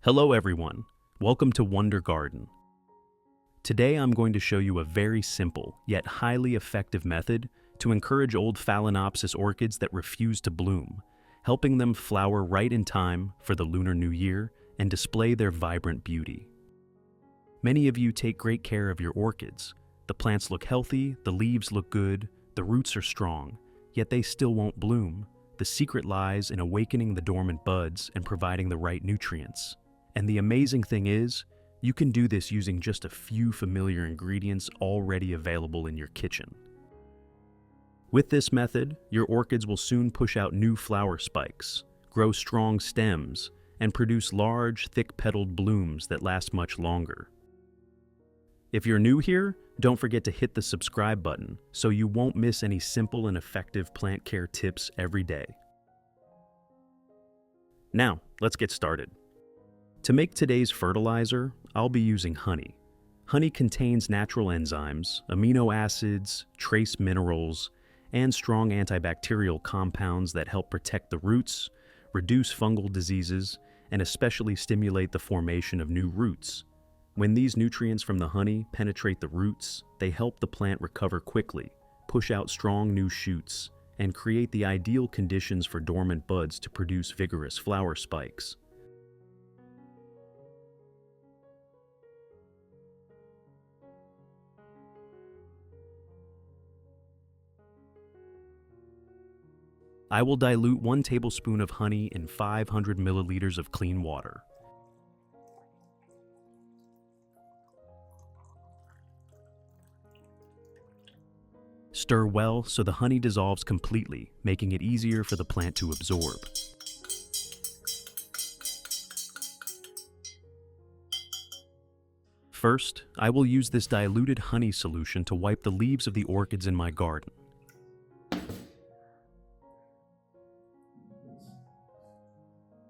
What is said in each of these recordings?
Hello everyone, welcome to Wonder Garden. Today I'm going to show you a very simple yet highly effective method to encourage old Phalaenopsis orchids that refuse to bloom, helping them flower right in time for the Lunar New Year and display their vibrant beauty. Many of you take great care of your orchids. The plants look healthy, the leaves look good, the roots are strong, yet they still won't bloom. The secret lies in awakening the dormant buds and providing the right nutrients. And the amazing thing is, you can do this using just a few familiar ingredients already available in your kitchen. With this method, your orchids will soon push out new flower spikes, grow strong stems, and produce large, thick-petaled blooms that last much longer. If you're new here, don't forget to hit the subscribe button so you won't miss any simple and effective plant care tips every day. Now, let's get started. To make today's fertilizer, I'll be using honey. Honey contains natural enzymes, amino acids, trace minerals, and strong antibacterial compounds that help protect the roots, reduce fungal diseases, and especially stimulate the formation of new roots. When these nutrients from the honey penetrate the roots, they help the plant recover quickly, push out strong new shoots, and create the ideal conditions for dormant buds to produce vigorous flower spikes. I will dilute 1 tablespoon of honey in 500 milliliters of clean water. Stir well so the honey dissolves completely, making it easier for the plant to absorb. First, I will use this diluted honey solution to wipe the leaves of the orchids in my garden.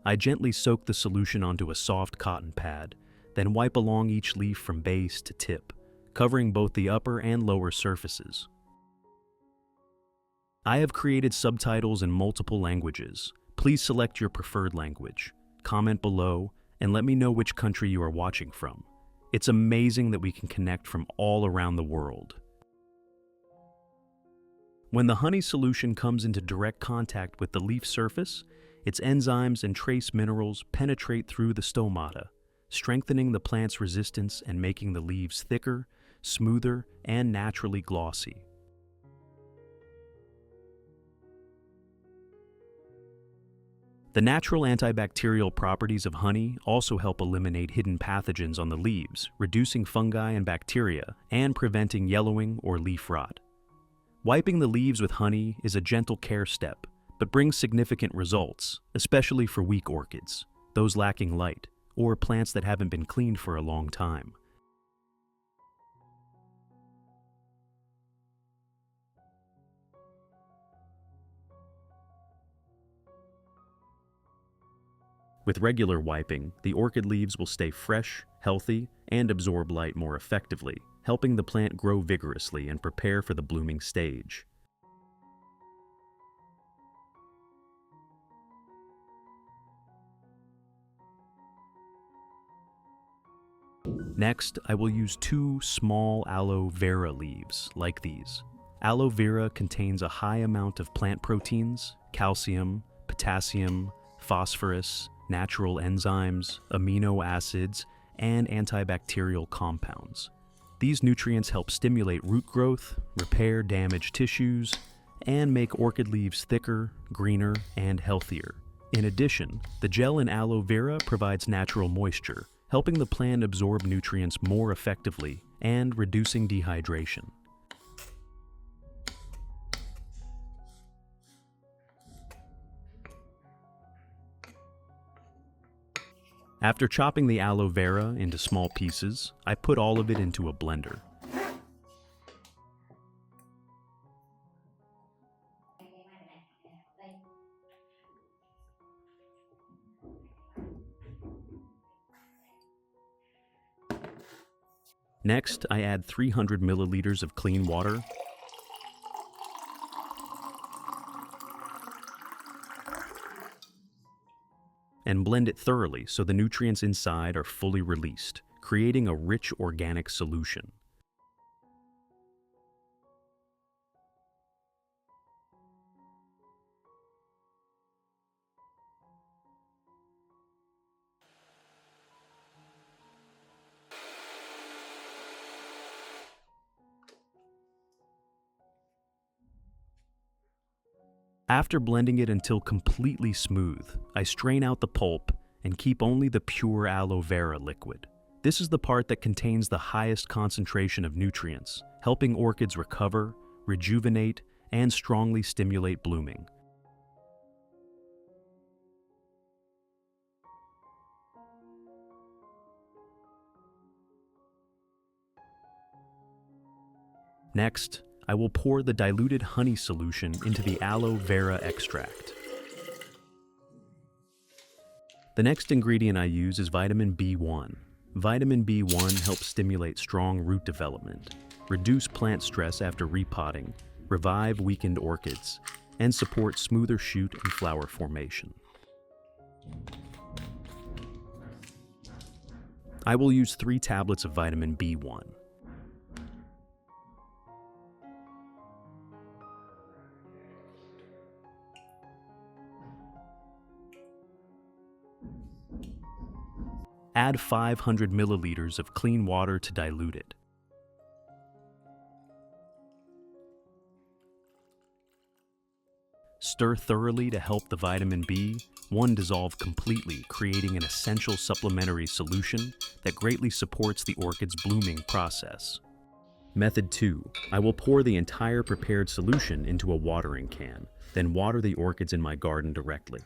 I gently soak the solution onto a soft cotton pad, then wipe along each leaf from base to tip, covering both the upper and lower surfaces. I have created subtitles in multiple languages. Please select your preferred language, comment below, and let me know which country you are watching from. It's amazing that we can connect from all around the world. When the honey solution comes into direct contact with the leaf surface, its enzymes and trace minerals penetrate through the stomata, strengthening the plant's resistance and making the leaves thicker, smoother, and naturally glossy. The natural antibacterial properties of honey also help eliminate hidden pathogens on the leaves, reducing fungi and bacteria, and preventing yellowing or leaf rot. Wiping the leaves with honey is a gentle care step, but brings significant results, especially for weak orchids, those lacking light, or plants that haven't been cleaned for a long time. With regular wiping, the orchid leaves will stay fresh, healthy, and absorb light more effectively, helping the plant grow vigorously and prepare for the blooming stage. Next, I will use 2 small aloe vera leaves, like these. Aloe vera contains a high amount of plant proteins, calcium, potassium, phosphorus, natural enzymes, amino acids, and antibacterial compounds. These nutrients help stimulate root growth, repair damaged tissues, and make orchid leaves thicker, greener, and healthier. In addition, the gel in aloe vera provides natural moisture, helping the plant absorb nutrients more effectively and reducing dehydration. After chopping the aloe vera into small pieces, I put all of it into a blender. Next, I add 300 milliliters of clean water and blend it thoroughly so the nutrients inside are fully released, creating a rich organic solution. After blending it until completely smooth, I strain out the pulp and keep only the pure aloe vera liquid. This is the part that contains the highest concentration of nutrients, helping orchids recover, rejuvenate, and strongly stimulate blooming. Next, I will pour the diluted honey solution into the aloe vera extract. The next ingredient I use is vitamin B1. Vitamin B1 helps stimulate strong root development, reduce plant stress after repotting, revive weakened orchids, and support smoother shoot and flower formation. I will use 3 tablets of vitamin B1. Add 500 milliliters of clean water to dilute it. Stir thoroughly to help the vitamin B1 dissolve completely, creating an essential supplementary solution that greatly supports the orchid's blooming process. Method 2. I will pour the entire prepared solution into a watering can, then water the orchids in my garden directly.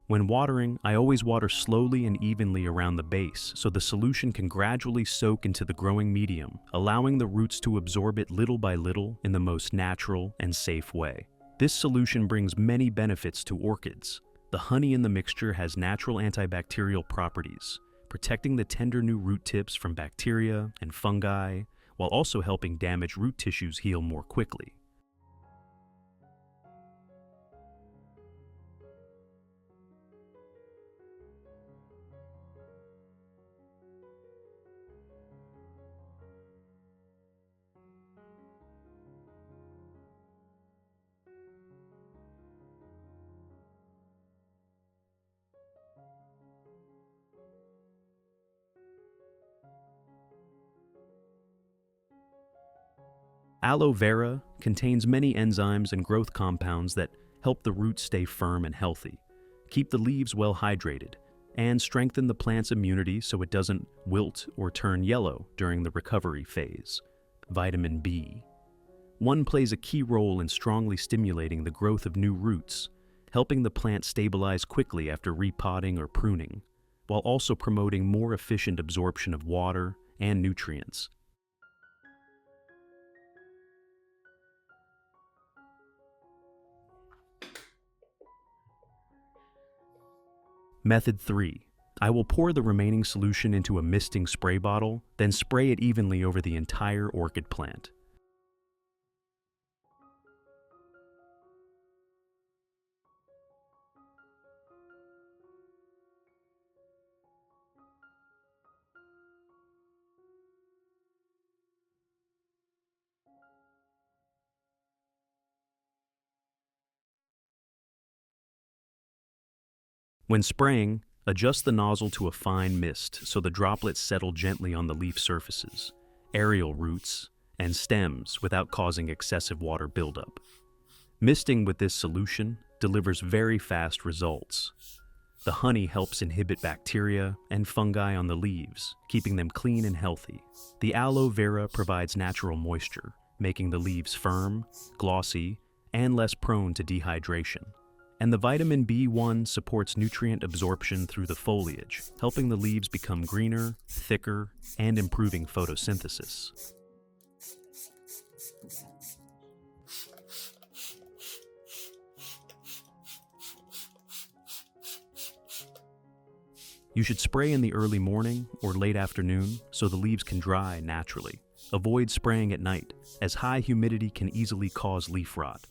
When watering, I always water slowly and evenly around the base so the solution can gradually soak into the growing medium, allowing the roots to absorb it little by little in the most natural and safe way. This solution brings many benefits to orchids. The honey in the mixture has natural antibacterial properties, protecting the tender new root tips from bacteria and fungi, while also helping damaged root tissues heal more quickly. Aloe vera contains many enzymes and growth compounds that help the roots stay firm and healthy, keep the leaves well hydrated, and strengthen the plant's immunity so it doesn't wilt or turn yellow during the recovery phase. Vitamin B1 plays a key role in strongly stimulating the growth of new roots, helping the plant stabilize quickly after repotting or pruning, while also promoting more efficient absorption of water and nutrients. Method 3. I will pour the remaining solution into a misting spray bottle, then spray it evenly over the entire orchid plant. When spraying, adjust the nozzle to a fine mist so the droplets settle gently on the leaf surfaces, aerial roots, and stems without causing excessive water buildup. Misting with this solution delivers very fast results. The honey helps inhibit bacteria and fungi on the leaves, keeping them clean and healthy. The aloe vera provides natural moisture, making the leaves firm, glossy, and less prone to dehydration. And the vitamin B1 supports nutrient absorption through the foliage, helping the leaves become greener, thicker, and improving photosynthesis. You should spray in the early morning or late afternoon so the leaves can dry naturally, avoid spraying at night, as high humidity can easily cause leaf rot.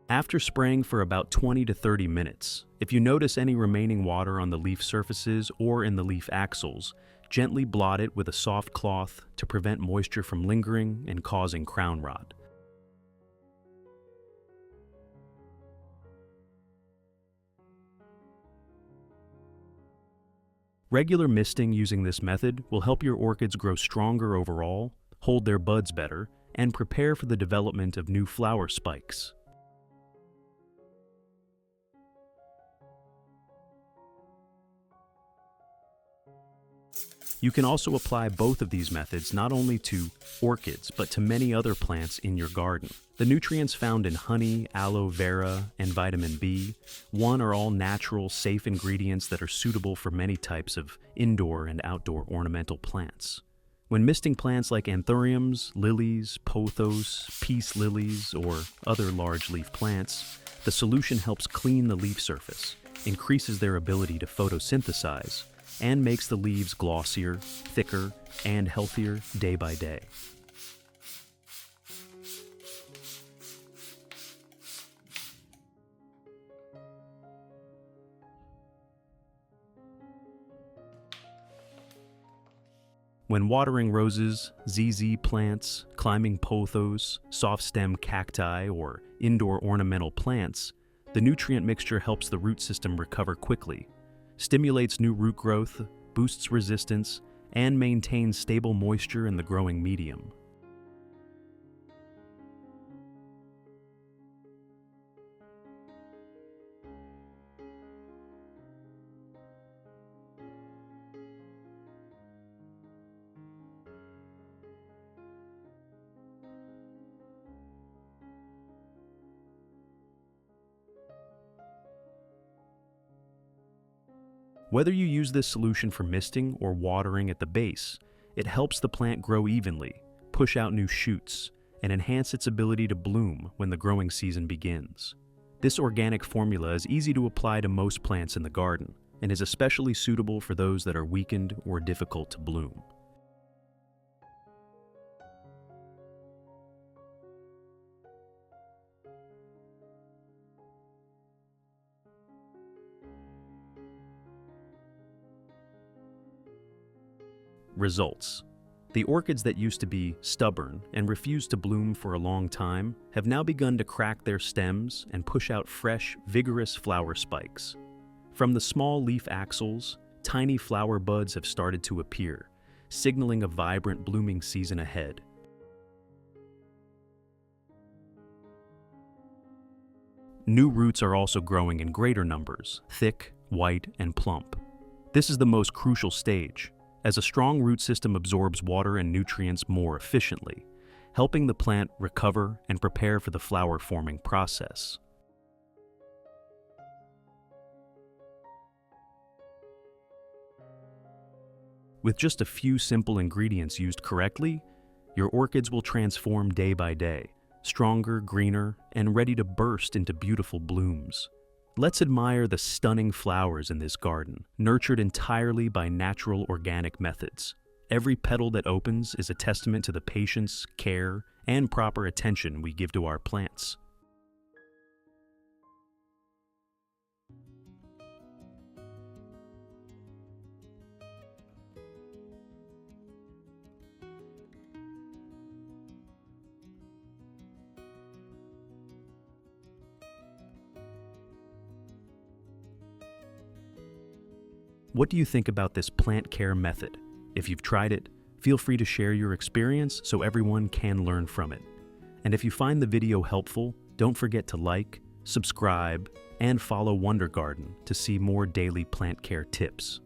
After spraying for about 20 to 30 minutes, if you notice any remaining water on the leaf surfaces or in the leaf axils, gently blot it with a soft cloth to prevent moisture from lingering and causing crown rot. Regular misting using this method will help your orchids grow stronger overall, hold their buds better, and prepare for the development of new flower spikes. You can also apply both of these methods not only to orchids, but to many other plants in your garden. The nutrients found in honey, aloe vera, and vitamin B1 are all natural, safe ingredients that are suitable for many types of indoor and outdoor ornamental plants. When misting plants like anthuriums, lilies, pothos, peace lilies, or other large leaf plants, the solution helps clean the leaf surface, increases their ability to photosynthesize, and makes the leaves glossier, thicker, and healthier day by day. When watering roses, ZZ plants, climbing pothos, soft-stem cacti, or indoor ornamental plants, the nutrient mixture helps the root system recover quickly, stimulates new root growth, boosts resistance, and maintains stable moisture in the growing medium. Whether you use this solution for misting or watering at the base, it helps the plant grow evenly, push out new shoots, and enhance its ability to bloom when the growing season begins. This organic formula is easy to apply to most plants in the garden, and is especially suitable for those that are weakened or difficult to bloom. Results. The orchids that used to be stubborn and refused to bloom for a long time have now begun to crack their stems and push out fresh, vigorous flower spikes. From the small leaf axils, tiny flower buds have started to appear, signaling a vibrant blooming season ahead. New roots are also growing in greater numbers, thick, white, and plump. This is the most crucial stage, as a strong root system absorbs water and nutrients more efficiently, helping the plant recover and prepare for the flower-forming process. With just a few simple ingredients used correctly, your orchids will transform day by day, stronger, greener, and ready to burst into beautiful blooms. Let's admire the stunning flowers in this garden, nurtured entirely by natural organic methods. Every petal that opens is a testament to the patience, care, and proper attention we give to our plants. What do you think about this plant care method? If you've tried it, feel free to share your experience so everyone can learn from it. And if you find the video helpful, don't forget to like, subscribe, and follow Wonder Garden to see more daily plant care tips.